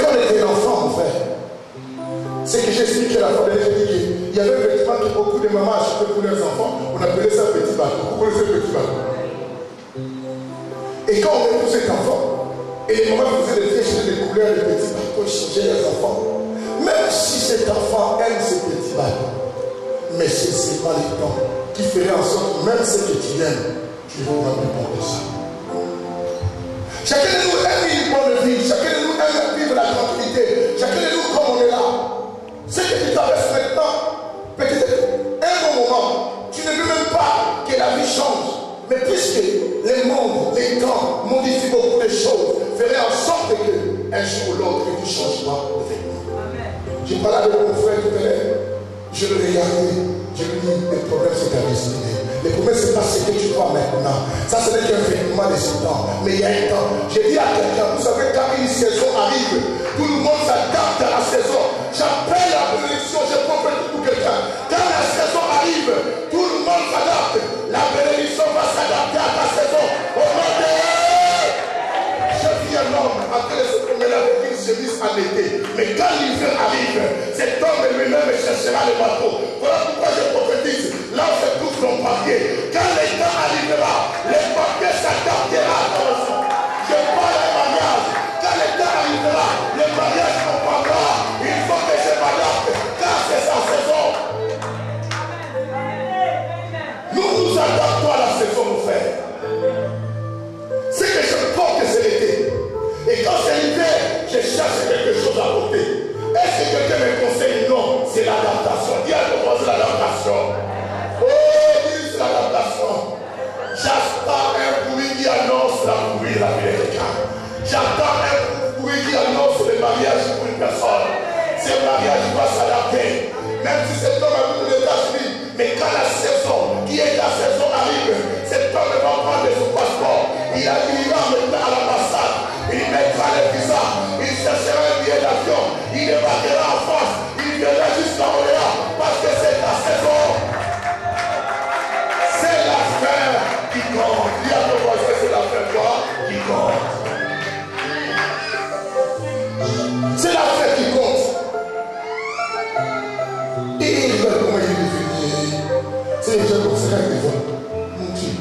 on était enfant, mon frère, c'est que j'expliquais la fois dernière, j'ai dit qu'il y avait un vêtement que beaucoup de mamans achetaient pour leurs enfants, on appelait ça petit bateau. Vous connaissez le petit bateau? Et quand on met pour cet enfant, et les mamans faisaient des fiches de couleurs de petits bateaux, ils changeaient les enfants. Même si cet enfant aime ces petits bateaux, mais ce n'est pas le temps qui ferait en sorte que même ce que tu aimes, tu ne vas plus porter ça. Chacun de nous aime une bonne vie, chacun de nous aime vivre la tranquillité, chacun de nous comme on est là. Ce que tu traverses maintenant, peut-être un bon moment, tu ne veux même pas que la vie change. Mais puisque les mondes, les temps modifient beaucoup de choses, ferait en sorte que un jour ou l'autre, tu changeras de vêtements. J'ai parlé avec mon frère tout à l'heure, je le regardais, je lui dis, le problème c'est ta destinée. Le problème c'est pas ce que tu vois maintenant. Ça ce n'est qu'un vêtement de ce temps. Mais il y a un temps. J'ai dit à quelqu'un, vous savez, quand une saison arrive, tout le monde s'adapte à la saison. J'appelle la bénédiction, je prophétise pour quelqu'un. Quand la saison arrive, tout le monde s'adapte. La bénédiction va s'adapter à ta saison. Au nom de je vis un homme après se promener avec une chemise en été. Mais quand l'hiver arrive, cet homme lui-même cherchera le bateau. Voilà pourquoi je prophétise. Là où se trouve ton papier. Quand le temps arrivera, le papier s'adaptera à toi aussi. Je parle d'un mariage. Quand le temps arrivera, le mariage comprendra. Il faut que je m'adapte. Car c'est sa saison. Nous nous adaptons à la saison, mon frère. Ce que je porte, c'est l'été. Et quand c'est l'hiver, je cherche quelque chose à porter. Est-ce que quelqu'un me conseille? Non, c'est l'adaptation. Dis à toi, c'est l'adaptation. Oh, dis c'est l'adaptation. J'attends un bruit qui annonce la pluie de la vie de quelqu'un. J'attends un bruit qui annonce le mariage pour une personne. Ce mariage va s'adapter. Même si cet homme a vu aux États-Unis, mais quand la saison, qui est la saison arrive, cet homme va prendre son passeport. Il ira maintenant à l'ambassade. Il mettra le visa. Il cherchera un billet d'avion. Il débarquera en France. Il viendra jusqu'à Orléans. Parce que c'est la saison. C'est l'affaire qui compte. Dis à ton voisin, c'est l'affaire quoi qui compte. C'est l'affaire qui compte. Et il va comment il est venu. C'est les gens comme ça qui vont. Mon Dieu.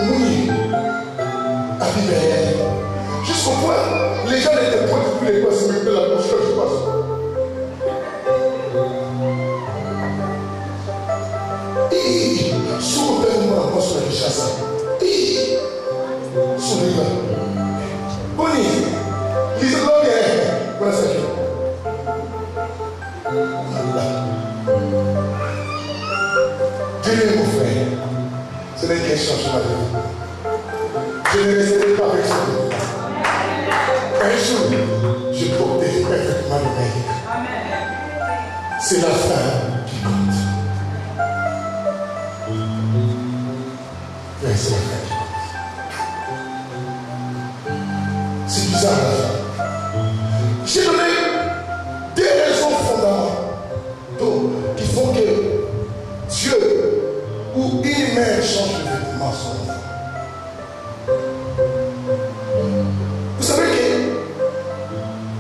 Oui. Abibel. Jusqu'au point, les gens n'étaient point depuis les passes, mais de la bouche que je passe. Et sur le père, moi, sur la chasse. Et sur les gars. Bonnie, lisez-le bien. Voilà ça. Dieu mon frère, ce n'est qu'un changement de vie. Je ne resterai pas avec ça. Un jour, je porterai perfectement le mérite. C'est la fin qui compte. Oui, c'est la fin qui compte. C'est bizarre la fin. J'ai donné des raisons fondamentales qui font que Dieu ou une mère change de vêtement son enfant. Vous savez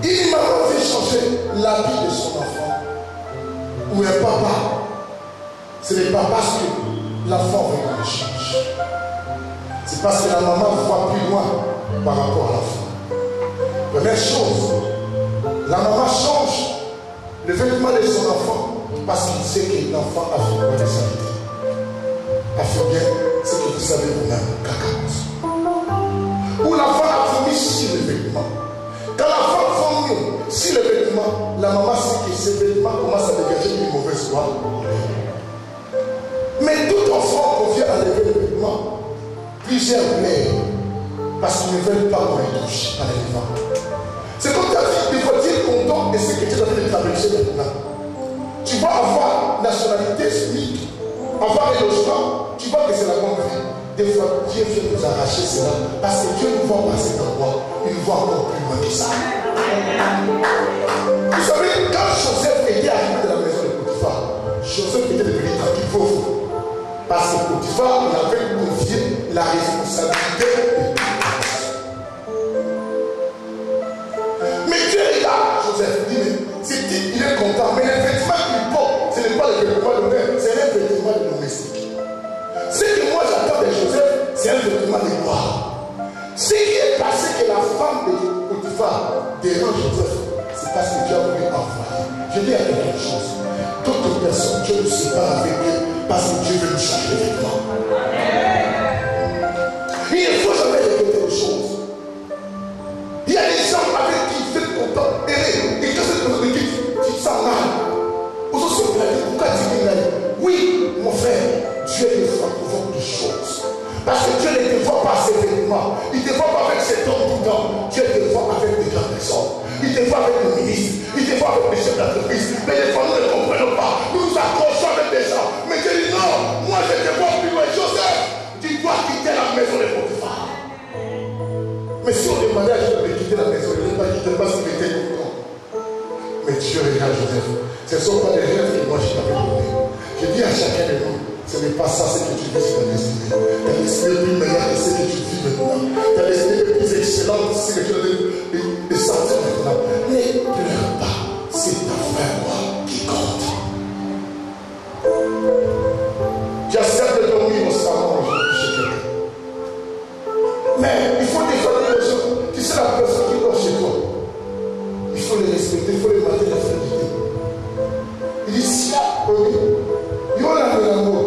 qu'une maman veut changer l'habit de son enfant, ou un papa, ce n'est pas parce que l'enfant veut qu'on le change. C'est parce que la maman voit plus loin par rapport à l'enfant. Première chose, la maman change le vêtement de son enfant parce qu'il sait que l'enfant a fait quoi de sa vie. A fait bien ce que vous savez vous-même, caca. Où l'enfant a promis sur le vêtement. Quand l'enfant prend mieux sur le vêtement, la maman sait que ce vêtement commence à dégager une mauvaise voie. Mais tout enfant qu'on vient enlever le vêtement, plusieurs pleurent parce qu'ils ne veulent pas qu'on les touche en l'élevant. C'est comme ta fille, il faut dire content de ce que tu as fait de traverser maintenant. Tu vas avoir nationalité SMIC, avoir un logement, tu vois que c'est la bonne vie. Des fois, Dieu vient nous arracher cela parce que Dieu nous voit par cet endroit, il nous voit encore plus loin que ça. Vous savez, quand Joseph était arrivé de la maison de Potiphar, Joseph était devenu tranquille pauvre. Parce que Potiphar, il avait confié la responsabilité de tout. Mais Dieu, il a Je dis à quelque chose. D'autres personnes, Dieu ne se bat avec eux parce que Dieu veut nous changer les vêtements. Il ne faut jamais répéter les choses. Il y a des gens avec qui vous êtes content, et quand cette personne dit, tu te sens mal. Pourquoi tu dis mal? Oui, mon frère, Dieu des fois provoque des choses. Parce que Dieu ne te voit pas ses vêtements. Il ne te voit pas avec ses dons tout le temps. Dieu te voit avec des grandes personnes. Il te voit avec le ministre. Il te voit avec les chefs d'entreprise. Mais des fois, nous ne comprenons pas. Nous nous accrochons avec des gens. Mais Dieu dit non, moi je te vois plus loin. Joseph, tu dois quitter la maison de Potiphar. Mais si on demandait à Joseph de quitter la maison, il ne pas quitté parce qu'il était content. Mais Dieu regarde Joseph. Ce ne sont pas des rêves que moi je t'avais donné. Je dis à chacun de nous, ce n'est pas ça ce que tu vis sur ta destinée. Ta destinée est plus meilleure que ce que tu vis maintenant. Ta destinée est plus excellente que ce que tu as de sentir maintenant. Ne pleure pas, c'est ta vraie voix qui compte. Tu acceptes de dormir au salon aujourd'hui chez quelqu'un. Mais il faut défendre les gens. Tu sais la personne qui dort chez toi. Il faut les respecter, il faut les mater la fidélité. Il dit si il y a l'amour.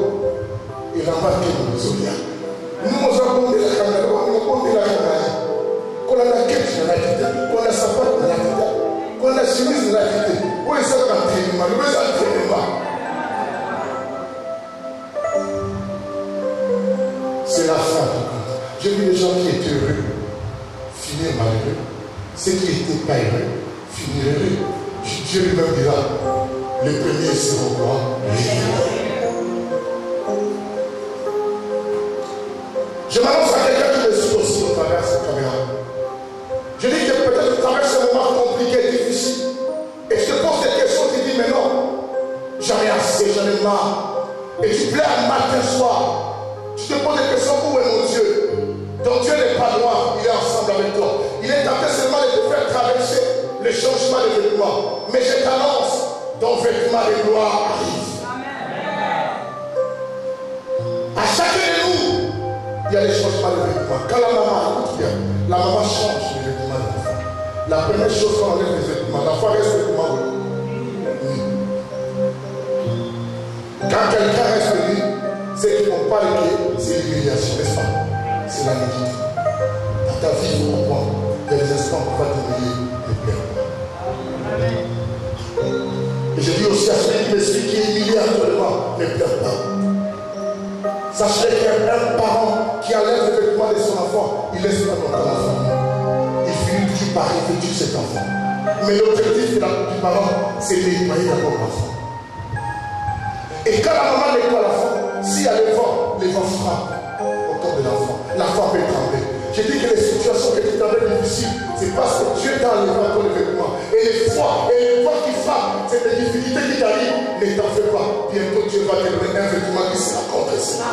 Il va marquer nos zodiacs. Nous avons de la caméra, nous avons de la caméra. Qu'on a la quête de la quête, qu'on a sa part de la quête, qu'on a chemise de la quête. Où est-ce qu'on a entraînement? Où est-ce qu'on entraînement? C'est la fin qui compte. J'ai vu des gens qui étaient heureux finir malheureux. Ceux qui n'étaient pas heureux finir heureux. Dieu lui-même dira, les premiers seront quoi? Je m'annonce à quelqu'un qui me suit aussi au travers de cette caméra. Je dis que peut-être tu traverses un moment compliqué, difficile. Et je te pose des questions, tu dis, mais non, j'en ai assez, j'en ai marre. Et tu pleures matin, soir. Tu te poses des questions, où est mon Dieu? Ton Dieu n'est pas loin, il est ensemble avec toi. Il est en train seulement de te faire traverser le changement de vêtements. Mais je t'annonce, ton vêtement de gloire arrive. À chacun de nous, il y a des changements de vêtements. Quand la maman, écoute bien, la maman change les vêtements de l'enfant. La première chose qu'on enlève les vêtements, l'enfant reste vêtements. Quand quelqu'un reste nu, c'est qu'ils n'ont pas les pieds, c'est l'humiliation, n'est-ce pas? C'est la nudité. Dans ta vie, il faut comprendre, il y a des instants qu'on va t'humilier, ne pleure pas. Et je dis aussi à celui qui me suit, qui est humilié actuellement, ne pleure pas. Sachez qu'un parent qui enlève le vêtement de son enfant, il laisse pas ton enfant. Il finit toujours par revêtir cet enfant. Mais l'objectif du parent, c'est de nettoyer d'abord l'enfant. Et quand la maman nettoie l'enfant, s'il y a le vent frappe au corps de l'enfant. L'enfant peut trembler. Je dis que les situations que tu t'avais difficiles, c'est parce que Dieu t'a enlevé encore le vêtement. Et les fois qui frappent, c'est des difficultés qui t'arrivent, ne t'en fais pas. Bientôt Dieu va te donner un vêtement qui sera contre cela.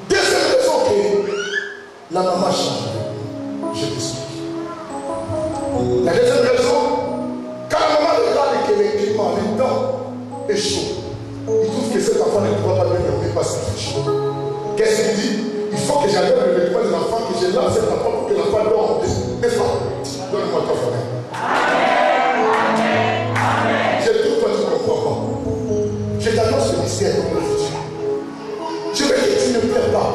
Deuxième raison que la maman change. Je t'explique. La deuxième raison, quand la maman regarde que le climat, le temps est chaud, il trouve que cet enfant ne pourra pas bien dormir parce qu'il fait chaud. Qu'est-ce qu'il dit? Il faut que j'enlève le vêtement de l'enfant, que je lave cet enfant pour que l'enfant dorme. N'est-ce pas? Donne-moi ton frère. Je trouve que tu comprends pas. Je t'annonce le mystère pour le futur. Je veux que tu ne pleures pas.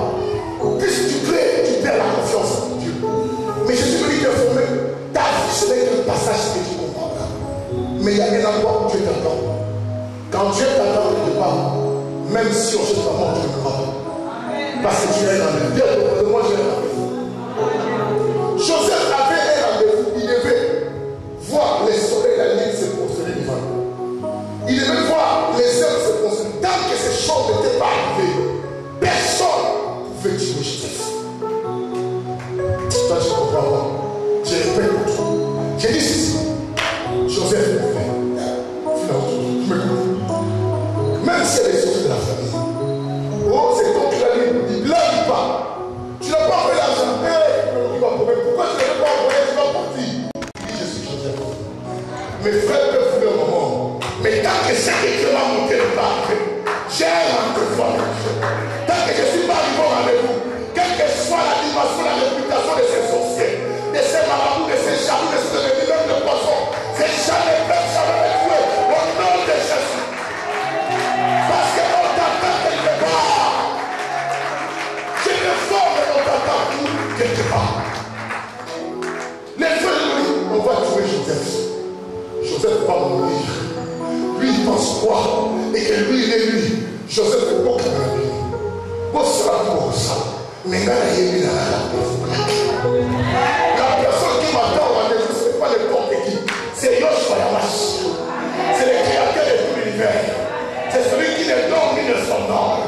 Puisque tu pleures, tu perds la confiance en Dieu. Mais je suis venu t'informer. Ta vie, ce n'est qu'un passage que tu comprendras. Mais il y a un endroit où Dieu t'attend. Quand Dieu t'attend quelque part, même si on jette la mort, tu ne peux pas. Parce que tu as un rendez-vous. Moi, j'ai un rendez-vous. Joseph avait un rendez-vous. Il devait voir les soleils et la lune se construire devant lui. Il devait voir les heures se construire. Tant que ces choses n'étaient pas arrivées, personne ne pouvait tuer Joseph. Toi, tu comprends pas. Je répète pour toi. J'ai dit ceci. Joseph est mauvais. Tu m'écoutes. Même si elle est sortie de la famille. Oh, c'est toi qui l'as dit. Il l'a dit pas. Tu n'as pas fait l'argent. Pourquoi tu ne l'as pas envoyé? Tu vas partir. Il dit, je suis Joseph. Mes frères peuvent fumer un moment. Mais tant que chaque éclairement monté ne pas arriver, j'ai un rendez-vous avec Dieu. Tant que je ne suis pas arrivé au rendez-vous, quelle que soit la dimension, la réputation de ces sorciers, de ces marabouts, de ces charous, de ces ennemis, même de poissons, c'est jamais Joseph va mourir. Lui, il pense quoi? Et que lui, il est lui. Joseph est pas comme lui. Bon, ça va pour ça. Mais là, il est là. La personne qui m'attend au rendez-vous, ce n'est pas n'importe qui. C'est Yoshua Yamash. C'est le créateur de tout l'univers. C'est celui qui ne donne ni ne son nom.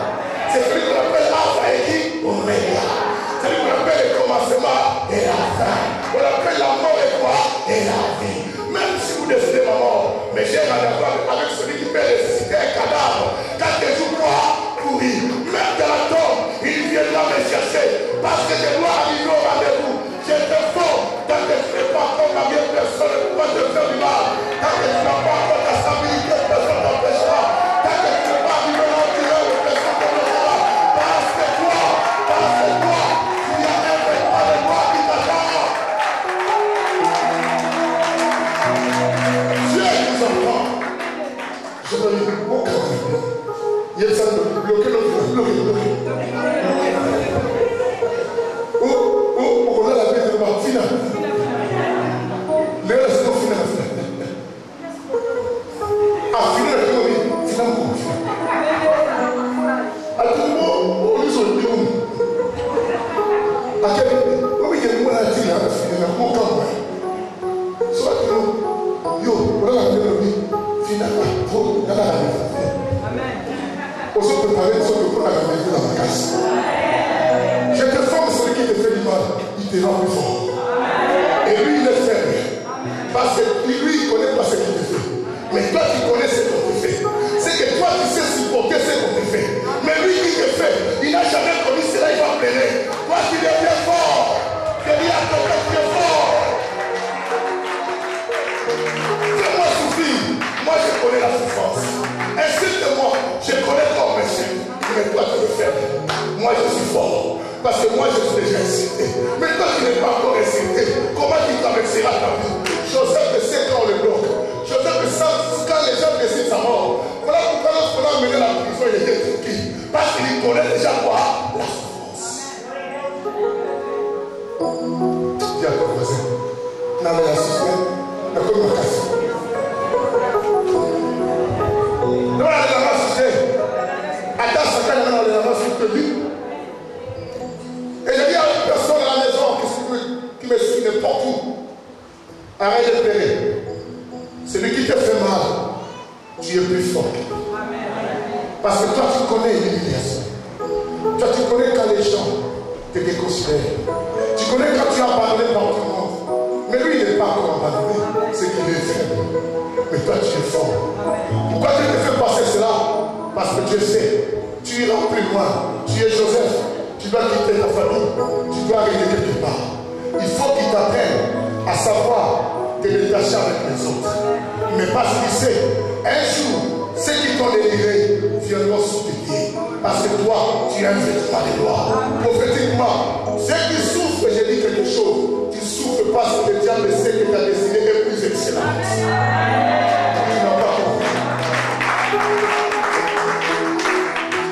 C'est celui qu'on appelle Alpha et qui? Oméga. C'est celui qu'on appelle le commencement et la fin. On appelle la mort et quoi? Et la vie. Même si vous décidez ma mort, mais j'ai rien à voir avec celui qui peut ressusciter un cadavre. Quand tu joues quoi? Pourri. Même dans la tombe, il viendra me chercher. Parce que je dois arriver au rendez-vous. Je te faux. Tant que tu n'es pas encore marié, personne ne pourra te faire du mal. Tant que tu n'as pas encore ta stabilité, personne ne t'empêchera. Tant que tu n'es pas arrivé là où tu es, personne ne t'empêchera. Parce que toi, il y a un vêtement de moi qui t'attend. Dieu nous entend. Je me dis, oh, il y a ça de bloquer le bloquer. On a la paix de ma finale. Les restes au final. À finale, finalement. À tout le monde, on lui sauve le monde. À quel moment il y a une bonne attitude à la finale, mon camp. Soit que yo, on a la paix de vie. Finalement, on a la paix. On se prépare, on se prépare à la paix dans ma casse. Je te forme celui qui te fait du mal, il te rend plus fort. Et lui, il est faible. Parce que lui, il ne connaît pas ce qu'il te fait. Mais toi, tu connais ce qu'on te fait. C'est que toi, tu sais supporter ce qu'on te fait. Mais lui qui te fait, il n'a jamais connu cela, il va plaider. Toi, tu deviens fort. Je dis à ton père, tu es fort. Fais-moi souffrir. Moi, je connais la souffrance. Insulte-moi, je connais ton métier. Mais toi, tu es faible. Moi, je suis fort. Parce que moi, je suis déjà incité. Mais toi, tu n'es pas encore incité. Comment tu traverseras ta vie? Joseph le sait quand on le bloque. Joseph le sait quand les gens décident sa mort. Voilà pourquoi lorsqu'on l'a amené à la prison, il était tranquille. Parce qu'il connaît déjà quoi? La souffrance. Dis à ton voisin. Non, mais la souffrance, la communication. Non, la souffrance. Attends, ça quand on a la souffrance. Et je dis à une personne à la maison qui me suit n'importe où, arrête de pleurer. Celui qui te fait mal, tu es plus fort. Parce que toi, tu connais l'humiliation. Toi, tu connais quand les gens te déconsidèrent. Tu connais quand tu es abandonné par tout le monde. Mais lui, il n'est pas encore abandonné. C'est qu'il est faible. Mais toi, tu es fort. Pourquoi tu te fais passer cela? Parce que Dieu sait. Tu iras plus loin. Tu es Joseph. Tu dois quitter ta famille, tu dois arriver quelque part. Il faut qu'il t'apprenne à savoir te détacher avec les autres. Mais parce qu'il sait, un jour, ceux qui t'ont délivré viendront sous tes pieds. Parce que toi, tu es un vêtement de gloire. Prophétiquement, ceux qui souffrent, j'ai dit quelque chose, tu souffres parce que le diable sait que ta destinée est plus excellente. Tu n'as pas compris.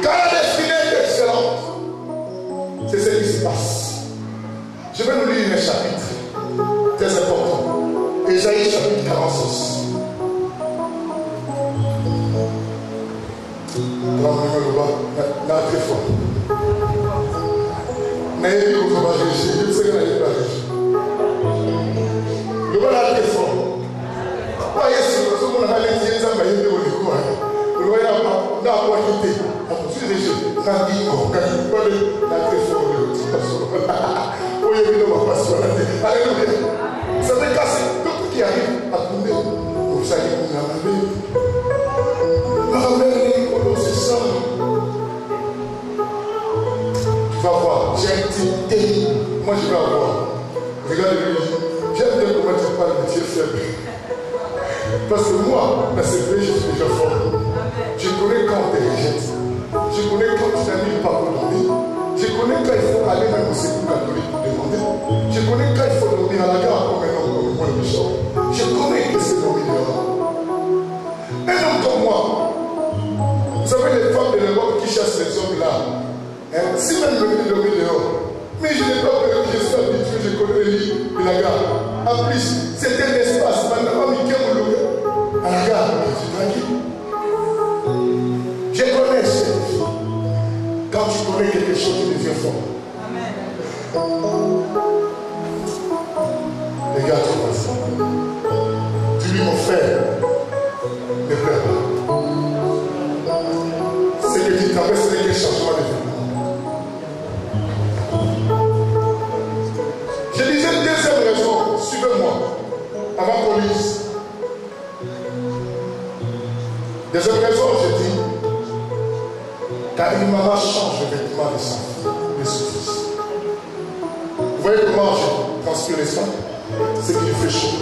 Quand la destinée est excellente, c'est ce qui se passe. Je vais nous lire un chapitre très important. Ésaïe chapitre 46. Là, très fort. Mais vous avez réussi. Je sais que vous avez réussi. Le bon là, très fort. Voyez, si vous avez réussi, vous avez réussi. Vous voyez, on a pas quitté. Je suis déjà quand il y a très fort. Alléluia. Ça veut dire que c'est tout qui arrive à tomber. Vous savez, vous avez c'est ça. Tu vas voir, j'ai un petit terrible. Moi, je vais avoir. Regardez-lui. J'aime bien comment tu parles de Dieu faible. Parce que moi, dans ce pays, je suis déjà fort. Je connais quand on te rejette. Je connais quand tu n'as mis pas pour dormir. Je connais quand il faut aller même au secours catholique pour demander. Je connais quand il faut dormir à la gare comme un homme comme moi, le bishop. Je connais que c'est dormir dehors. Un homme comme moi, vous savez les femmes de l'Europe qui chassent les hommes là. Hein? Si même je dormir dehors, mais je n'ai pas peur, je suis habitué, je connais les lits de la gare. En plus, c'est un espace. Maintenant, Mickey Mouloué, dis mon frère, ne pleure pas. Ce que tu traverses, ce n'est qu'un changement de vêtements. Je disais une deuxième raison, suivez-moi, avant qu'on lise. Deuxième raison, je dis, car une maman change le vêtement de son fils. Vous voyez comment je transpire les sangs? C'est qu'il fait chaud.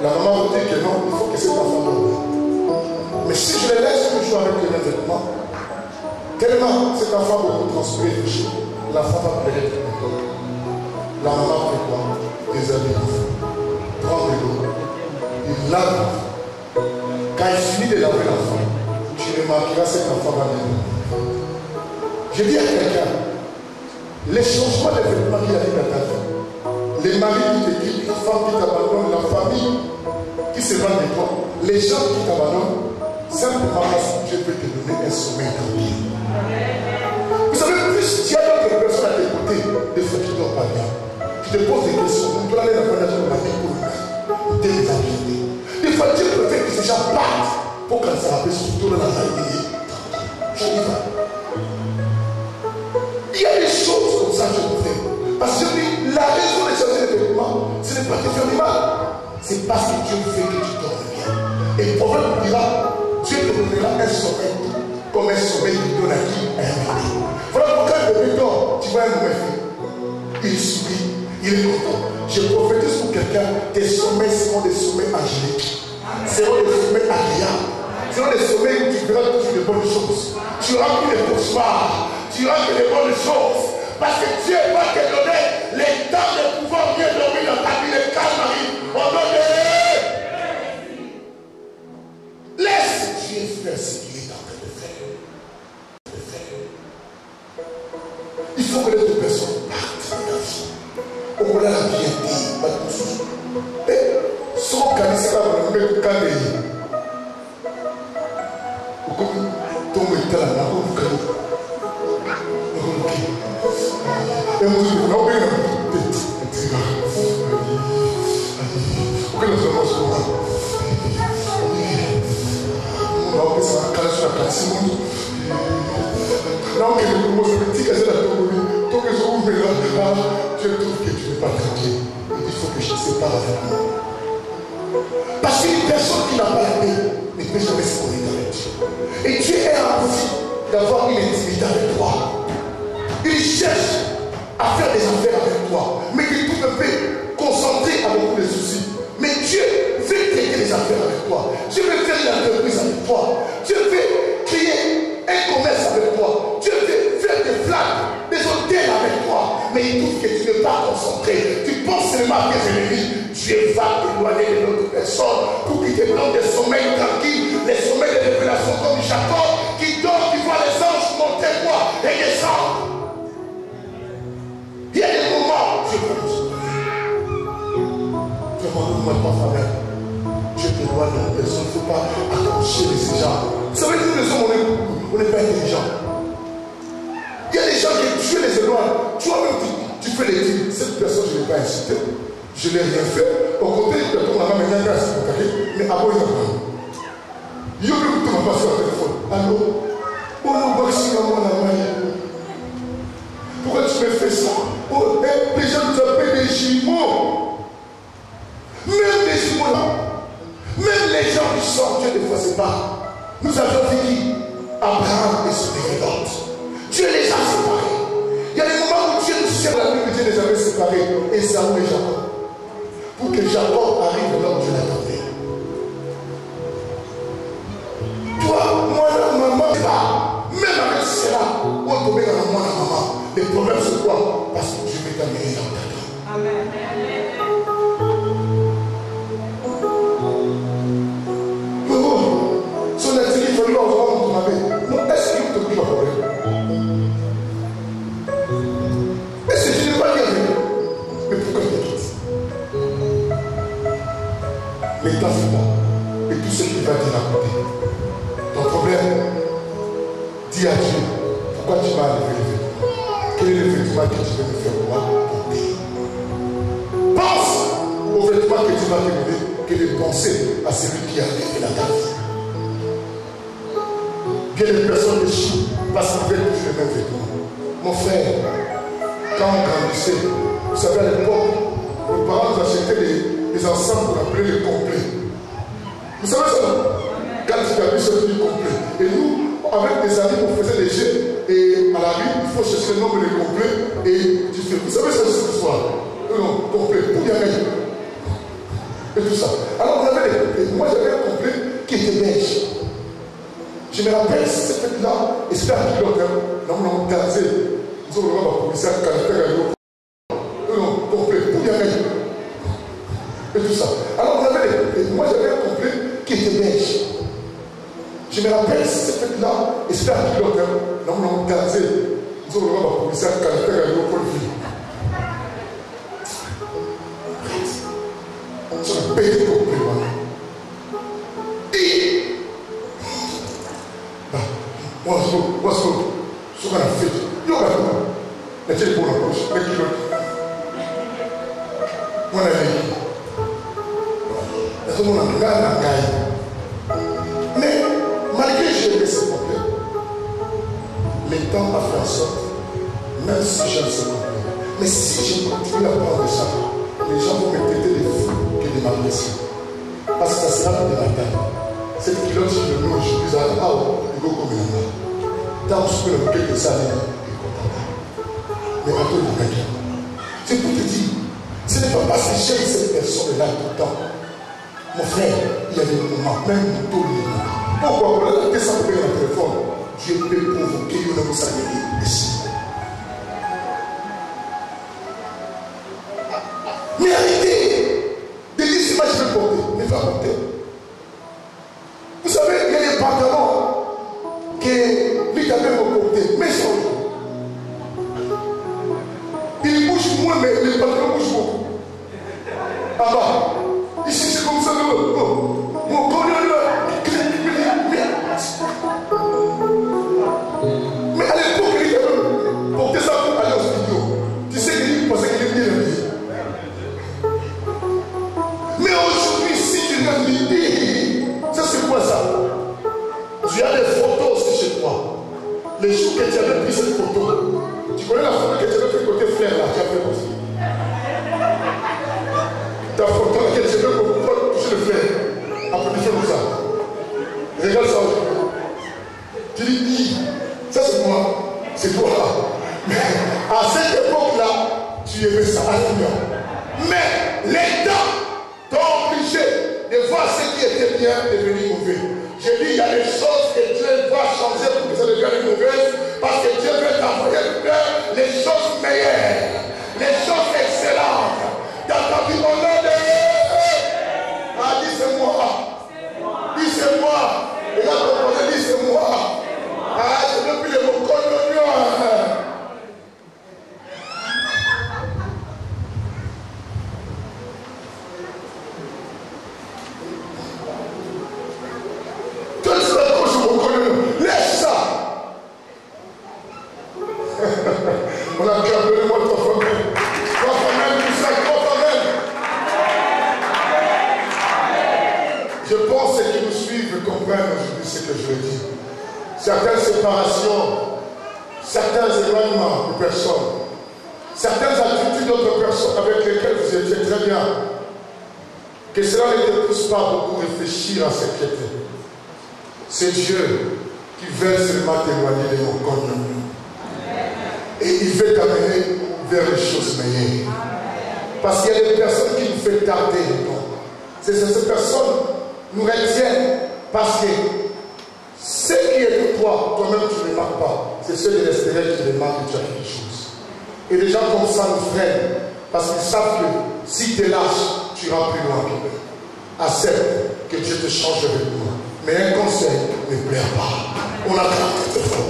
La maman vous dit que non, il faut que cet enfant dorme. Mais si je le laisse toujours avec les mêmes vêtements, tellement cet enfant va transpirer et chaud, l'enfant va pleurer. La maman fait quoi? Déshabille l'enfant. Prend de l'eau. Il lave l'enfant. Quand il finit de laver l'enfant, tu remarqueras que cet enfant va venir. Je dis à quelqu'un, les changements de vêtements qui arrivent à ta vie, les maris qui te quittent, les femmes qui t'abandonnent, la famille qui se vend de toi, les gens qui t'abandonnent, simplement parce que Dieu peut te donner un sommeil tranquille. Vous savez, plus tu as d'autres personnes à tes côtés, des fois tu ne dors pas bien. Tu te poses des questions, on doit aller dans la fondation de la vie pour le faire. Dès les activités. Des fois, Dieu peut faire que ces gens partent pour qu'elle se rappelle surtout dans la vie. Je dis pas. Il y a des choses comme ça que je peux faire. Parce que je dis, la raison de changer les vêtements, ce n'est pas de faire du mal. C'est parce que Dieu fait que tu dormes bien. Et le prophète dira, Dieu te donnera un sommeil comme un sommeil qui donne à qui? Un bébé. Voilà pourquoi le bébé dort, tu vois un mauvais fait. Il sourit, il est content. Je prophétise pour quelqu'un, tes sommeils seront des sommeils angéliques. Seront des sommeils agréables. Seront des sommeils où tu verras toujours de bonnes choses. Tu auras plus de cauchemars. Tu auras que des bonnes choses. Parce que Dieu va te donner les temps de pouvoir bien dormir dans ta vie. Le calme arrive. Au nom de laisse Dieu faire ce qu'il est en train de faire. Il faut que les deux personnes partent de ta vie. Au moins la bien dit, pas de soucis. Et son canisseur va le mettre quand il est. Comme tombe là, là, et vous dites, non, mais non, que le mot se dit que c'est la tombe. Tant que je ouvre là, je trouve que tu n'es pas tranquille. Il faut que je te sépare avec moi. Parce qu'une personne qui n'a pas la paix ne peut jamais se connecter avec Dieu. Et Dieu est envie d'avoir une intimité avec toi. Il cherche à faire des affaires avec toi, mais il ne peut pas concentrer à beaucoup de soucis. Mais Dieu veut créer des affaires avec toi. Dieu veut faire une entreprise avec toi. Dieu veut créer un commerce avec toi. Dieu veut faire des flags, des hôtels avec toi. Mais il trouve que tu n'es pas concentré. Tu penses seulement à tes ennemis. Dieu va t'éloigner de l'autre personne pour qu'il te donne des sommeils tranquilles, les sommeils de révélation comme Jacob qui dort, qui voit les anges monter quoi et descendre. Il y a des moments, Dieu va nous sauver. Demande-moi pas faveur. Dieu t'éloigne de la personne. Il ne faut pas accrocher les gens. Vous savez, nous les hommes, on n'est pas intelligents. Il y a des gens que Dieu les éloigne. Toi-même, tu fais les dits. Cette personne, je ne l'ai pas incité. Je n'ai rien fait. Au côté, tu as ton maman, mais il y a un gars qui mais avant, il y a pas. Il y a même tout ma passe sur le téléphone. Allô? Oh non, voici maman la main. Pourquoi tu me fais ça? Oh, les gens nous appellent des jumeaux. Même les jumeaux là. Même les gens qui sortent, Dieu ne faisait pas. Nous avions dit Abraham et son évidente. Dieu les a séparés. Il y a des moments où Dieu nous sert la nuit, que Dieu les avait séparés. Et Saül et Jacob. Pour que Jacob arrive là où Dieu l'attendait. Toi, moi, la maman, même avec cela, on tombe dans moi, la maman. Les problèmes, c'est quoi? Parce que Dieu m'est amené dans ta vie. Amen. Son atelier, il faut lui envoyer mon avis. Non, est-ce qu'il te dit le problème? Est-ce que je n'ai pas dit avec lui? Mais pourquoi il te quitte? Mais t'en fais pas. Et tout ce qu'il va dire à côté. Ton problème, dis à Dieu, pourquoi tu m'as enlevé le vêtement? Quel est le vêtement que tu veux me faire moi porter? Pense au vêtement que tu m'as donné que de penser à celui qui a arrivé dans ta vie. Bien des personnes échouent parce qu'ils veulent toujours les mêmes vêtements. Mon frère, quand on grandissait, vous savez, à l'époque, nos parents nous achetaient des ensembles qu'on appelait les complets. Vous savez ça, non? Quand tu as vu ce truc complet. Et nous, avec des amis, on faisait des jeux. Et à la rue, il faut chercher le nombre de complets. Et tu fais. Vous savez ça, cette histoire? Non, complet. Pour y aller. Et tout ça. Alors, on avait moi, j'avais un complet qui était beige. Je me rappelle cette fête-là. Et c'était un pilote. Nous avons gazé. Nous avons la police à Canada. Non, complet. Pour y aller. Et tout ça. Alors, on avait moi, j'avais un complet qui était beige. Je me rappelle cette fête-là, et c'était un pilote, nous avons gazé. Nous avons la police à Canada. On a payé complètement. Et moi, ce qu'on a fait, il y a un peu pour la poche, un kilo. Moi, on a mais malgré que j'ai aimé ce complet, le temps a fait en sorte, même si j'aime ce complet, mais si je continue à prendre ça, les gens vont me traiter de fou que de ma blessure. Parce que ça sera de la taille. Cette culotte, je le mets aujourd'hui, ça va être il faut comme il tant que je peux le bouquet de ça, il est content. Mais à toi, il est c'est pour te dire, ce n'est pas parce que j'aime cette personne-là tout le temps. Mon frère, il y a des moments, même tous les moments. Pourquoi on a ça pour le téléphone? Dieu peut provoquer une responsabilité ici. Mais arrêtez de dire si moi je vais porter, ne va porter. Vous savez, il y a des pantalons que lui avait porté, mais change. Il bouge moins, mais les pantalons bougent beaucoup. Ah bah, ici c'est comme ça, mon corps mais à l'époque, il avait porté ça pour aller au studio. Tu sais qu'il pensait qu'il est bien habillé. Mais aujourd'hui, si tu regardes l'idée, ça c'est quoi ça? Tu as des photos aussi chez toi. Les jours que tu avais pris cette photo, tu connais la photo que tu avais fait côté frère là, tu as fait aussi. Ta photo là que tu avais pour toucher le frère. Après tu fais comme ça. Regarde ça aujourd'hui. Tu dis, ça c'est moi, c'est toi. Mais à cette époque-là, tu aimais ça, alléluia. Mais les temps t'ont obligé de voir ce qui était bien devenir mauvais. J'ai dit, il y a des choses que Dieu va changer pour que ça devienne mauvais, parce que Dieu veut t'envoyer vers les choses meilleures, les choses excellentes. Dans ta vie, on a des... Ah, dis c'est moi. Dis c'est moi. Et là, on dit c'est moi. Ah, je ne veux plus les mots coloniaux. Laisse ça. On a dit appelez-moi toi famille. Toi famille, tout ça, toi famille. Je pense que ceux qui nous suivent comprennent aujourd'hui ce que je veux dire. Certaines séparations, certains éloignements de personnes, certaines attitudes d'autres personnes avec lesquelles vous étiez très bien, que cela ne te pousse pas beaucoup réfléchir à s'inquiéter. C'est Dieu qui veut seulement t'éloigner de mon corps. Et il veut t'amener vers les choses meilleures. Parce qu'il y a des personnes qui nous font tarder. Ces personnes nous retiennent parce que ce qui est pour toi, toi-même tu ne le marques pas. C'est ceux de l'extérieur qui demandent que tu as quelque chose. Et des gens comme ça nous freinent parce qu'ils savent que si tu es lâche, tu iras plus loin. Accepte que Dieu te change avec moi. Mais un conseil ne plaît pas. On a très fort.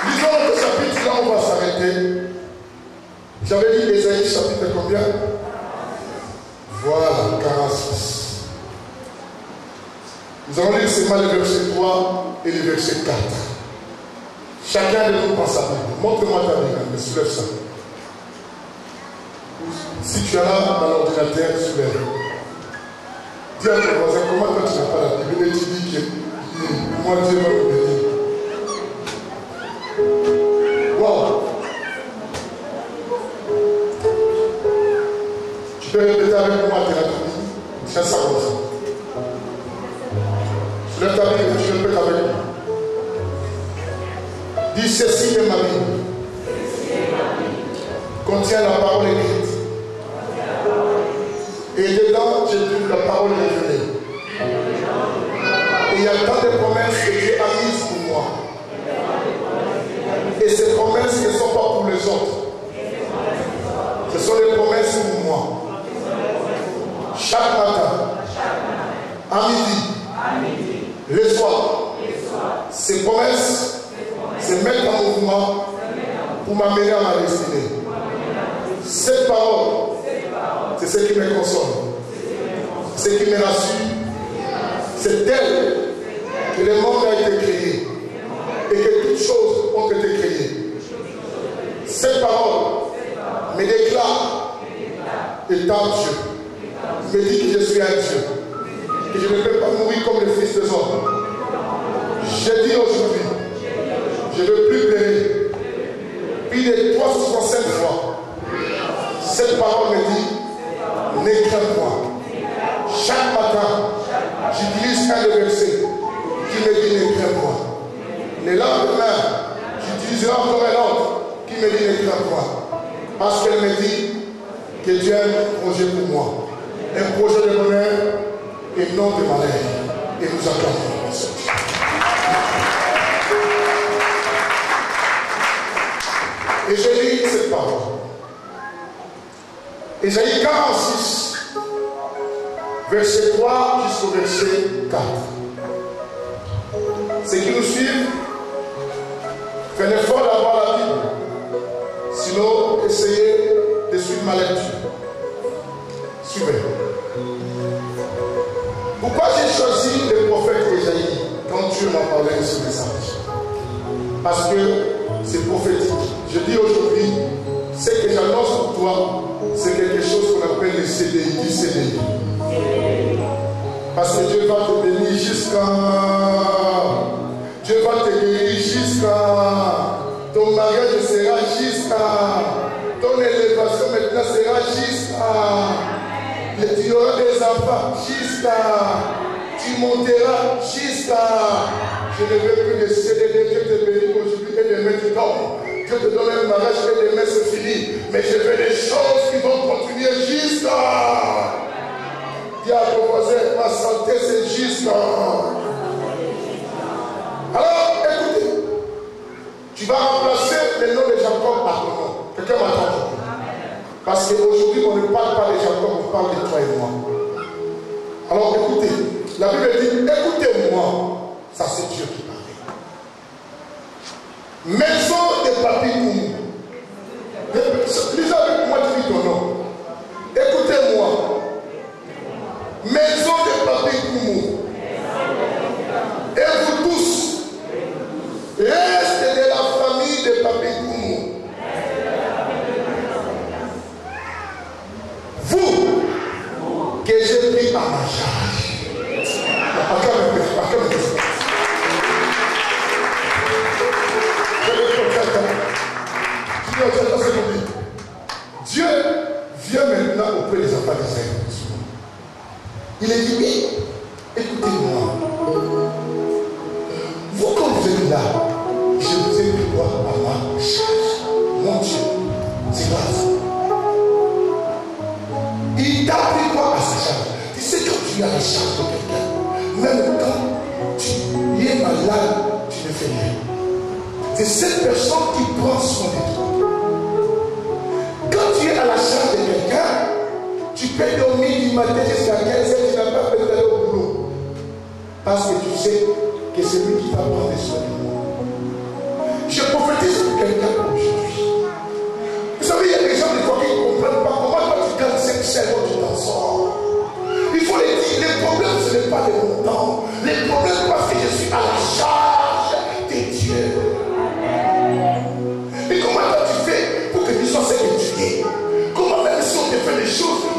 Lisons le chapitre, là on va s'arrêter. J'avais dit Ésaïe chapitre combien? Voilà, 46. Nous allons lire seulement le verset 3 et le verset 4. Chacun de nous pense à Bible. Montre-moi ta Bible, mais soulève ça. Si tu as dans l'ordinateur, soulève. Dis à ton voisin, comment toi tu n'as pas la Bible et tu dis que moi Dieu va me bénir. Wow. Tu peux répéter avec moi tes Bible. Fais ça comme ça. Soulève ta Bible et tu répètes avec moi. Dis ceci est ma Bible. Contient la parole écrite. Et dedans, j'ai lu la parole révélée. Et il y a tant de promesses que Dieu a mises pour moi. Et ces promesses ne sont pas pour les autres. Ce sont les promesses pour moi. Chaque matin, à midi, le soir, ces promesses se mettent en mouvement pour m'amener à ma destinée. Cette parole, c'est ce qui me console, ce qui me rassure. C'est elle que le monde a été créé et que toutes choses ont été créées. Cette parole me déclare étant Dieu, me dit que je suis un Dieu, que je ne peux pas mourir comme le Fils des hommes. Je dis aujourd'hui, je ne veux plus pleurer. Plus de 365 fois, cette parole me dit, ne crains pas. Chaque matin, j'utilise un des versets qui me dit ne crains pas. Le lendemain, j'utiliserai encore un autre qui me dit ne crains pas. Parce qu'elle me dit que Dieu a un projet pour moi. Un projet de bonheur et non de malheur. Et nous attendons la sortie. Et je lis cette parole. Ésaïe 46, verset 3 jusqu'au verset 4. Ceux qui nous suivent, faites l'effort d'avoir la Bible. Sinon, essayez de suivre ma lecture. Suivez. Pourquoi j'ai choisi le prophète Ésaïe quand Dieu m'a parlé de ce message? Parce que c'est prophétique. Je dis aujourd'hui, ce que j'annonce pour toi, c'est quelque chose qu'on appelle le CDI, du CDI. Parce que Dieu va te bénir jusqu'à... Dieu va te guérir jusqu'à... Ton mariage sera jusqu'à... Ton élévation maintenant sera jusqu'à... Tu auras des enfants jusqu'à... Tu monteras jusqu'à... Je ne veux plus de CDD, Dieu te bénit aujourd'hui et demain tu dors. Dieu te donne un mariage et demain c'est fini. Mais je veux des choses qui vont continuer jusqu'à... Dis à ton voisin, ma santé c'est jusqu'à... Alors, écoutez, tu vas remplacer le nom de Jacob par ton nom. Quelqu'un m'attend aujourd'hui. Parce qu'aujourd'hui, on ne parle pas de Jacob, on parle de toi et moi. Alors, écoutez, la Bible dit, écoutez-moi. Ça, c'est Dieu qui parle. Maison de Papi Koumou. Lisez avec moi, tu dis ton nom. Écoutez-moi. Maison de Papi Koumou. Et vous tous, restez de la famille de Papi Koumou. Vous, que j'ai pris à ma charge. Dieu vient maintenant auprès des enfants d'Israël. Il est dit, oui, écoutez-moi. Vous, quand vous êtes là, je vous ai pris quoi à ma charge. Mon Dieu, c'est grave. Il t'a pris quoi à sa charge? Tu sais, quand tu as la charge de quelqu'un, même quand tu es malade, tu ne fais rien. C'est cette personne qui prend soin de toi. Quand tu es à la charge de quelqu'un, tu peux dormir du matin jusqu'à 15h, tu n'as pas besoin d'aller au boulot. Parce que tu sais que c'est lui qui va prendre soin de moi. Je prophétise pour quelqu'un aujourd'hui. Vous savez, il y a des gens des fois qui ne comprennent pas comment toi tu gagnes 5 cerveaux, tu t'en sors. Il faut les dire, les problèmes ce n'est pas les montants. Les problèmes parce que je suis à la charge de Dieu. Et comment toi tu fais pour que tu sois ce que tu es? Comment même si on te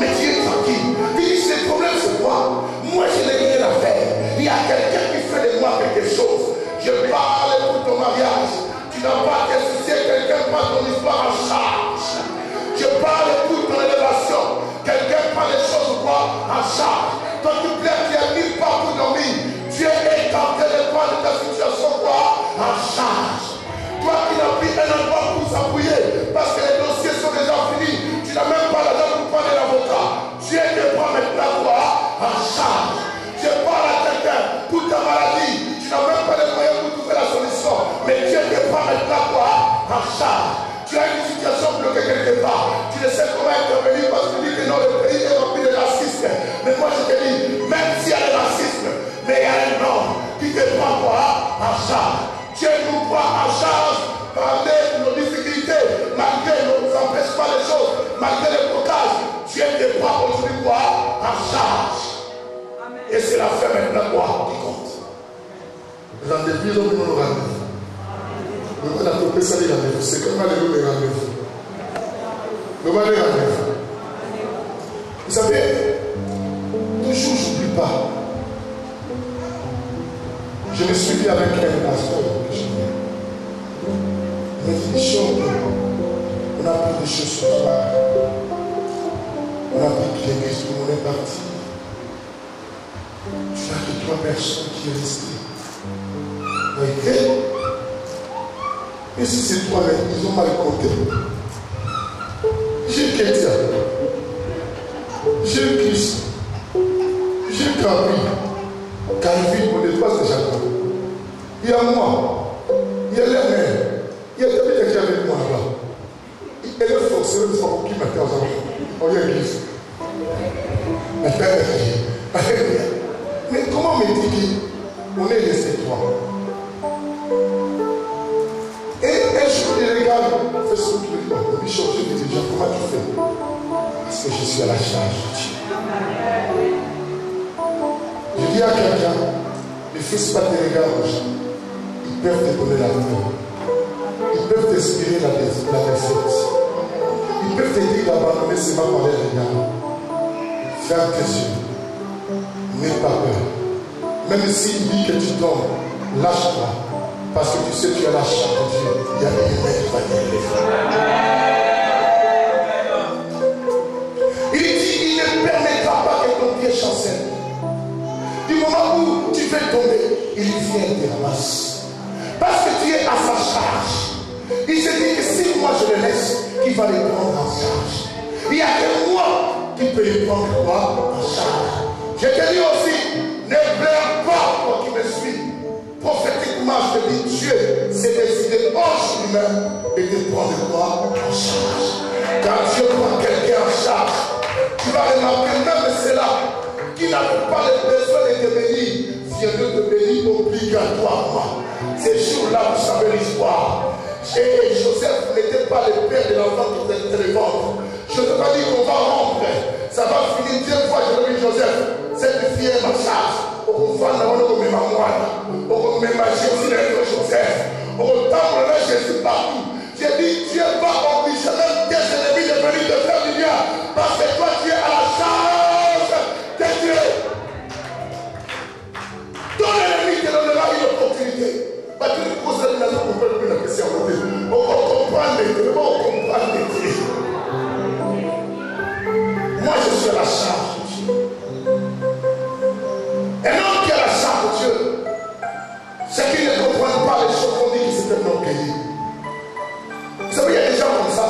mais tu es tranquille. Il dit, le problème c'est quoi? Moi je n'ai rien à faire. Il y a quelqu'un qui fait de moi quelque chose. Je parle pour ton mariage. Tu n'as pas de souci, quelqu'un prend ton histoire en charge. Je parle pour ton élévation. Quelqu'un prend les choses quoi en charge. Toi tu plais, tu as mis pas pour dormir. Dieu est en train de prendre ta situation quoi en charge. Toi qui n'as plus un endroit pour s'appuyer parce que les dossiers sont déjà finis. Tu n'as même pas l'argent pour prendre l'avocat. Dieu te prend maintenant quoi en charge. Je parle à quelqu'un pour ta maladie. Tu n'as même pas les moyens pour trouver la solution. Mais Dieu te prend maintenant quoi en charge. Tu as une situation bloquée quelque part. Tu ne sais comment intervenir parce que tu dis que non, le pays est rempli de racisme. Mais moi je te dis, même s'il y a le racisme, mais il y a un homme qui te prend quoi en charge. Dieu nous prend en charge malgré nos difficultés, malgré nos empêchements des choses, malgré les blocages. Dieu te prend aujourd'hui quoi en charge. Et c'est la fin maintenant quoi qui compte. Rendez-vous, nous nous rendez-vous. Nous allons trouver ça les rendez-vous. C'est comme les rendez-vous. Nous allons les rendez-vous. Vous savez, toujours je n'oublie pas. Je me suis dit avec un pasteur que je viens. Il m'a dit des choses. On a appris des choses ce soir. On a appris que l'église, tout le monde est parti. Tu n'as que 3 personnes qui sont restées. Ok? Et si c'est toi, ils ont mal compté. J'ai Kétia. J'ai Christ. J'ai Camille. Calvin, mon espace de Jacob. Il y a moi. Il y a la mère. Il y a quelqu'un qui est avec moi là-bas. Elle est forcée de savoir qui m'a fait aux enfants. On y a l'église. Mais comment me dit qu'on est laissé toi? Et un jour, il regarde, fait ce qu'il dit. Il dit, je dis déjà, comment tu fais? Parce que je suis à la charge de Dieu. Je dis à quelqu'un, ne fais pas des regards aux gens. Ils peuvent te donner la peur. Ils peuvent t'inspirer la défaite. Ils peuvent te dire d'abandonner seulement par les regards. Ferme tes yeux. N'aie pas peur. Même s'il dit que tu tombes, lâche-toi. Parce que tu sais que tu as la charge de Dieu. Il y a une main qui va t'élever. Il dit, il ne permettra pas que ton pied chancelle. Du moment où tu veux tomber, il vient te ramasser. Parce que tu es à sa charge. Il se dit que si moi je le laisse, il va le prendre en charge. Il n'y a que moi qui peux le prendre quoi en charge. Je te dis aussi, ne pleure pas toi qui me suis. Prophétiquement, je te dis, Dieu s'est décidé aujourd'hui même de te prendre quoi en charge. Quand Dieu prend quelqu'un en charge, tu vas remarquer même cela qui n'a pas le besoin de te bénir, vient de te bénir obligatoirement. Ces jours-là, vous savez l'histoire. Et Joseph n'était pas le père de l'enfant qui était le ventre. Je ne te pas dire qu'on va rompre. Ça va finir 2 fois, je dis Joseph, cette fille est ma charge. Au couvent, on va me moine. On va me Jésus d'être Joseph. Autant on a Jésus partout. J'ai dit, Dieu va obliger même tes ennemis de venir te faire du bien. Parce que toi, tu es à la charge de Dieu. Ton ennemi te donnera une opportunité. Parce que nous posons la maison pour faire une question. On va comprendre les Dieu. On va comprendre les Dieu. Moi, je suis à la charge de Dieu. Un homme qui est à la charge de Dieu, c'est qu'il ne comprend pas les choses qu'on dit que c'est un orgueilleux. Vous savez, il y a des gens comme ça.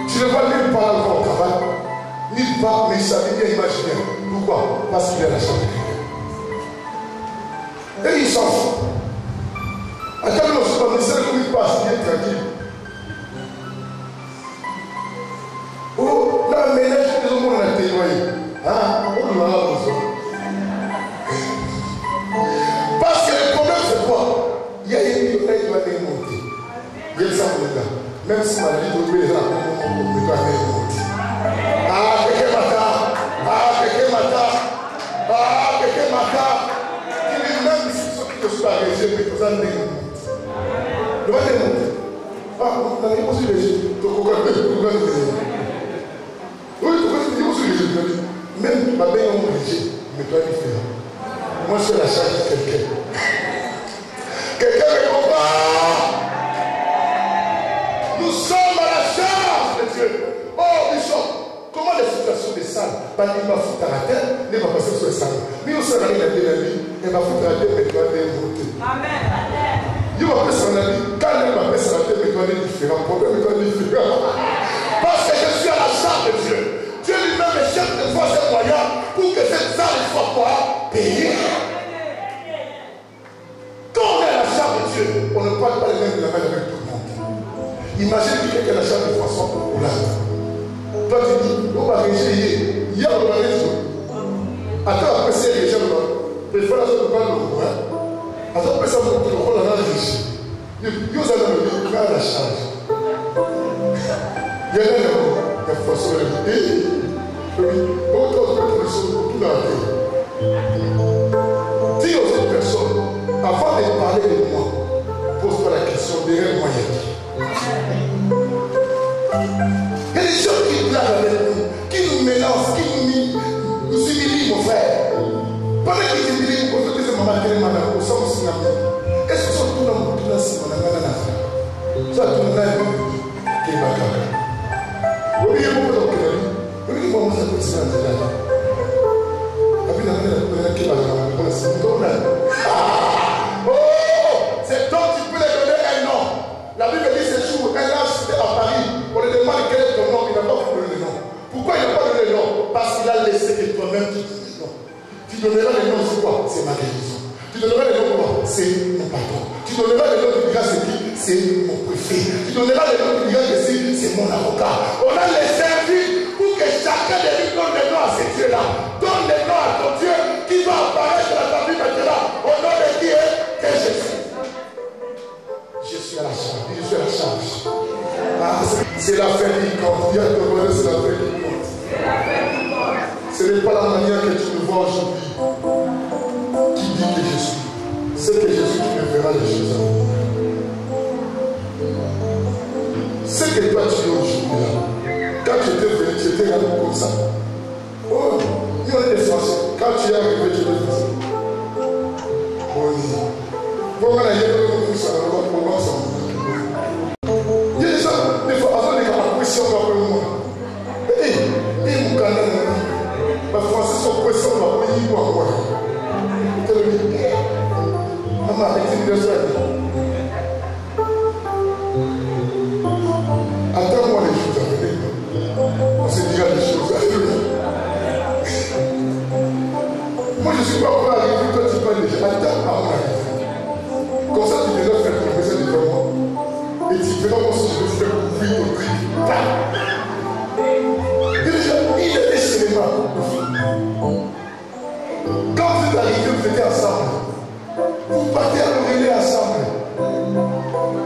Tu ne vois nulle part dans le travail, nulle part, mais il savait bien imaginer. Pourquoi? Parce qu'il est à la charge de Dieu. Et il s'en fout. À quel moment je pense, c'est comme il passe, il est tranquille. Oh, là, mais là, je suis au monde à témoigner. Ah, on doit avoir besoin. Parce que le problème, c'est quoi? Il y a une millionnaire qui va venir monter. Il y a ça pour le gars. Même si ma vie doit être là, on va venir monter. Ah, quelqu'un m'attend. Ah, quelqu'un m'attend. Ah, quelqu'un m'attend. Même si ceux qui ne sont pas régimes, mais tous en démontent. Le va démonter. Ah, on a posé les gens. Donc, on va démonter. ma belle non obligée, mais toi différent. Moi, je suis la charge de quelqu'un. Quelqu'un me comprend? Nous sommes à la charge de Dieu. Oh, Bishop, comment les situations des salles, il va foutre à la tête, il va passer sur les salles. Mais on s'en arrive à la vie, il va foutre à la tête, mais il va aller voter. Amen. Il va passer sur la vie, quand il va passer sur la tête, mais il va aller différent. Pourquoi il va aller différent? Parce que je suis à la charge de Dieu. Dieu lui-même est chef de force et moyens pour que cette salle soit quoi? Payée. Quand on est à la charge de Dieu, on ne parle pas les mêmes de la main avec tout le monde. Imagine quelqu'un qui a la charge de François Hollande. Toi tu dis, on va réagir. Hier on va réagir. Attends, après c'est les gens là. Il faut la chose de pas le coup. Attends, après ça, on va réagir. Vous allez me la charge. Il y a un homme qui a François Hollande. Et autant de personnes pour tout dans la terre. Dis aux autres personnes, avant de parler de moi, pose-toi la question derrière moi. Il y a des gens qui blaguent avec nous, qui nous mélangent, qui nous humilient, mon frère. Pendant qu'ils t'humilient, on se dit, maman, madame, on s'en fout. Est-ce que tout le monde est assis, on a mal à la fin? Ça, tout le monde qui est bacard. Vous voyez, vous pouvez dire, vous voyez, comment ça peut se faire là? Oh, c'est donc tu peux les donner un nom. La Bible dit ce jour, un âge c'était à Paris. On lui demande quel est ton nom, il n'a pas donné le nom. Pourquoi il n'a pas donné le nom? Parce qu'il a laissé que toi-même tu donnes le nom. Tu donneras le nom, c'est quoi? C'est ma guérison. Tu donneras le nom quoi? C'est mon patron. Tu donneras le nom, tu diras c'est qui? C'est mon préfet. Tu donneras le nom, tu diras que c'est mon avocat. On a les services pour que chacun de nous donne le nom à ces dieux-là. Donne le nom à ton Dieu qui va apparaître dans ta vie maintenant. Au nom de qui est que Jésus. Je suis à la charge. Je suis à la charge. Ah, c'est la fin qui compte. Bien te connaître, c'est la fin qui compte. Ce n'est pas la manière que tu me vois aujourd'hui qui dit que je suis. C'est que Jésus qui me verra les choses. C'est que toi tu es aujourd'hui là. Quand tu étais venu, tu étais comme ça. Oh, il y a des Français. Quand tu es arrivé, tu es venu. Oui. Pourquoi il y a des gens il y a des gens, des fois, avant de faire la pression après moi. Et mon canal, les Français sont pressés, on va payer moi. Je te le dis. Maman, avec une personne. Attends-moi les choses à venir. On se dira les choses. Alléluia. Moi, je ne suis pas prêt à arriver. Toi, tu parles déjà. Attends à mon arrivée. Comme ça, tu viendras faire ton message devant moi. Et tu verras comment je vais faire couvrir ton truc. Déjà, il était chez les mains. Quand vous êtes arrivés, vous étiez ensemble. Vous partez à l'oreiller ensemble.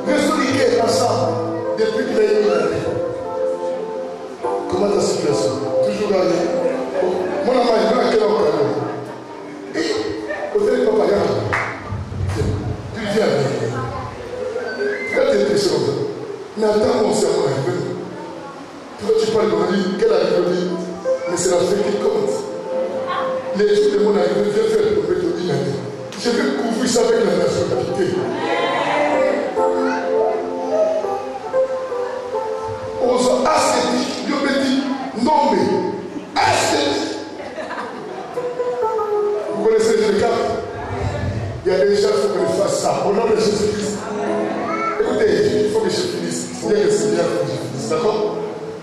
Restez ensemble. Depuis qu'il a eu la vie. Comment ta situation? Toujours gagné. Mon amant, il va à quelle heure? Et au téléphone, pas grave. Tu viens avec lui. Quand tu es péché comme ça, mais attends mon cerveau arrive. Tu parles de ma vie, quelle arrive? Mais c'est la fin qui compte. Les jours de mon arrivée, je vais faire le maître de l'année. Je vais couvrir ça avec la nationalité. On s'en ascétique, Dieu me dit, non mais, ascétique. Vous connaissez le cas? Il y a des gens qui faut que je fasse ça. Au nom de Jésus-Christ. Écoutez, il faut que je finisse. Il y a que c'est bien que je finisse. D'accord?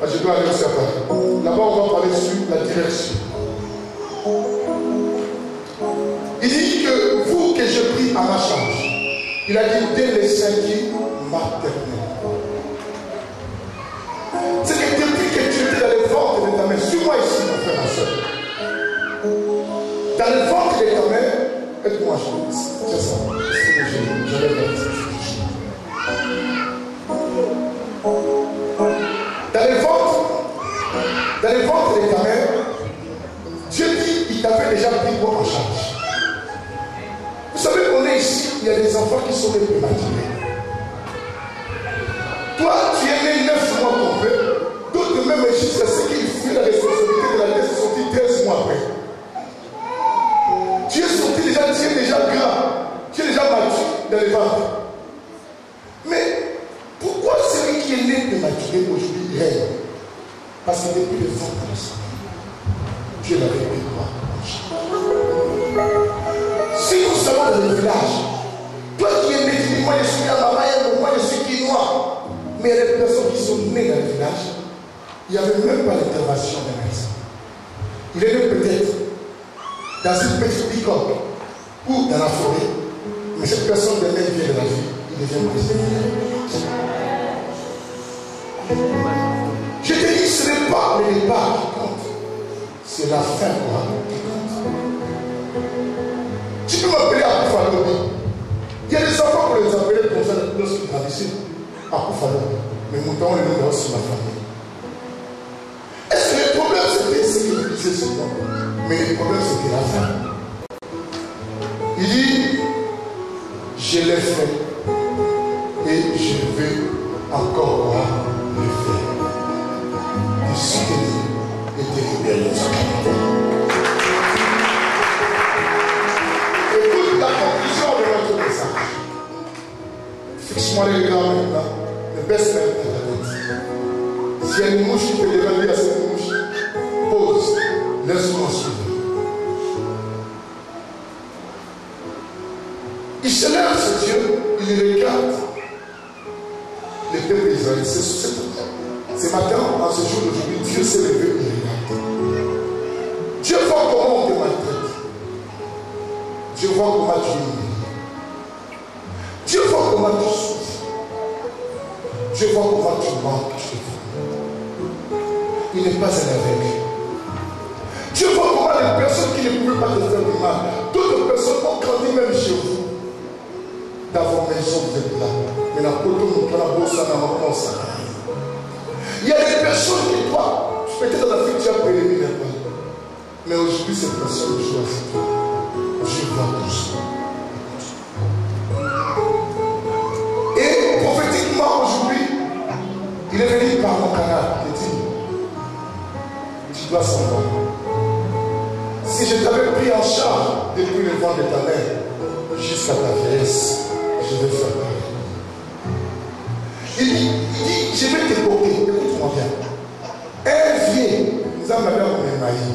Je dois aller aussi à Paris. Là-bas, on va parler sur la direction. Il dit que vous que je prie à ma charge, il a dit dès les 5 maternels. C'est que depuis que tu étais dans les ventres de ta mère, suis-moi ici, mon frère, ma soeur. Dans le ventre de ta mère, aide-moi, c'est ça. Je lève la tête. Dans le ventre de ta mère, Dieu dit il t'avait déjà pris toi en charge. Vous savez qu'on est ici, il y a des enfants qui sont prématurés. Toi, tu es né 9 mois complets, d'autres même jusqu'à ce qu'ils fuient la responsabilité de la tête sont sortis 13 mois après. règne. Parce que depuis le ventre de sa mère, Dieu l'avait pris quoi? Si nous sommes dans le village, toi qui es métis, moi je suis Amamayem, moi je suis Quinois, mais il y a des personnes qui sont nées dans le village, il n'y avait même pas l'intervention des médecins. Il est né peut-être dans une petite bicoque ou dans la forêt, mais cette personne de même vient de la vie, il devient président. Je te dis, ce n'est pas le départ qui compte, c'est la fin qui compte. Tu peux m'appeler Akufalobi. Il y a des enfants pour les appeler comme ça lorsqu'ils grandissent. Akufalobi. Mais mon temps, on est là sur ma famille. Est-ce que le problème c'était ce qu'il disait souvent? Mais le problème c'était la fin. Il dit, je l'ai fait et je vais encore le faire. Te soutenir et te libérer. Écoute la conclusion de notre message. Fixe-moi les regards maintenant. Ne baisse même pas ta tête. S'il y a une mouche qui peut l'évaluer à cette mouche, pose. Laisse-moi suivre. Il se lève ce Dieu, il regarde les peuples d'Israël. Ce matin, en ce jour d'aujourd'hui, Dieu s'est levé et regarde. Dieu voit comment on te maltraite. Dieu voit comment tu es humilié. Dieu voit comment tu souffres. Dieu voit comment tu manques. Il n'est pas un aveugle. Dieu voit comment les personnes qui ne pouvaient pas te faire du mal, d'autres personnes ont grandi même chez vous. Dans vos maisons, vous êtes là. Mais la poto nous prend la bourse à la maman. Il y a des personnes qui doivent, peut-être dans la vie, tu as périmé les pas. Mais aujourd'hui, cette personne choisit toi. Je vois tout ça. Et prophétiquement, aujourd'hui, il est venu par mon canal. Il dit, tu dois savoir. Si je t'avais pris en charge depuis le ventre de ta mère jusqu'à ta vieillesse, je vais faire pareil. Il dit, je vais te porter. Écoute-moi bien. Un vieil, nous avons la mère comme un maïs.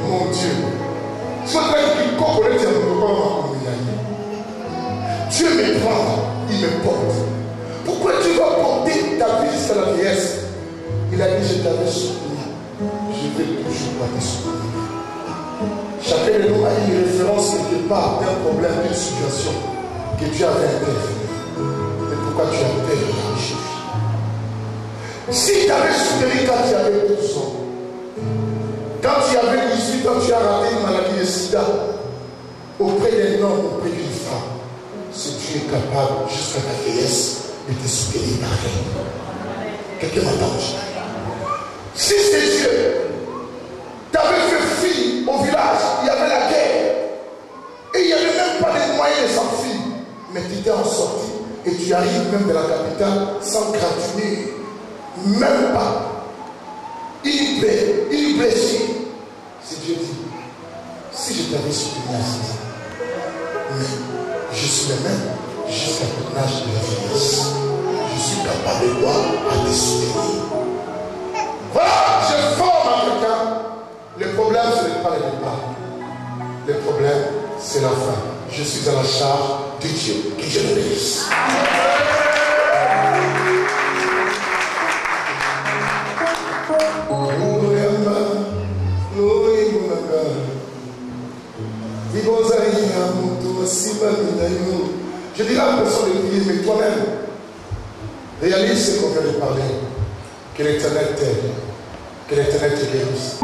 Mon Dieu. Soit là qu'il comprenne, Dieu me prend, il me porte. Pourquoi tu vas porter ta vie jusqu'à la vieillesse? Il a dit, je t'avais soutenu. Je vais toujours pas te soutenir. Chacun de nous a une référence quelque part d'un problème, d'une situation que Dieu avait intervenu. Mais pourquoi tu as peur de la richesse? Si tu avais soutenu quand tu avais 12 ans, quand tu avais 18 ans, tu as raté une maladie de sida auprès d'un homme, auprès d'une femme, ce Dieu est capable jusqu'à ta vieillesse de te soutenir pareil. Quelqu'un m'entend? Si c'est Dieu, tu avais fait fille au village, il y avait la guerre, et il n'y avait même pas de moyens de s'enfuir, mais tu t'es en sorti et tu arrives même de la capitale sans gratitude, même pas une blessure. C'est Dieu dit, si je t'avais soutenu à 6 ans, mais je suis le même jusqu'à l'âge de la vieillesse. Je suis capable de toi à te soutenir. Voilà, je forme à quelqu'un. Le problème, ce n'est pas le départ. Le problème, c'est la fin. Je suis à la charge de Dieu. Que Dieu le bénisse. Je dirais à la personne de prier, mais toi-même, réalise ce qu'on vient de parler. Que l'Éternel t'aide, que l'Éternel te guérisse.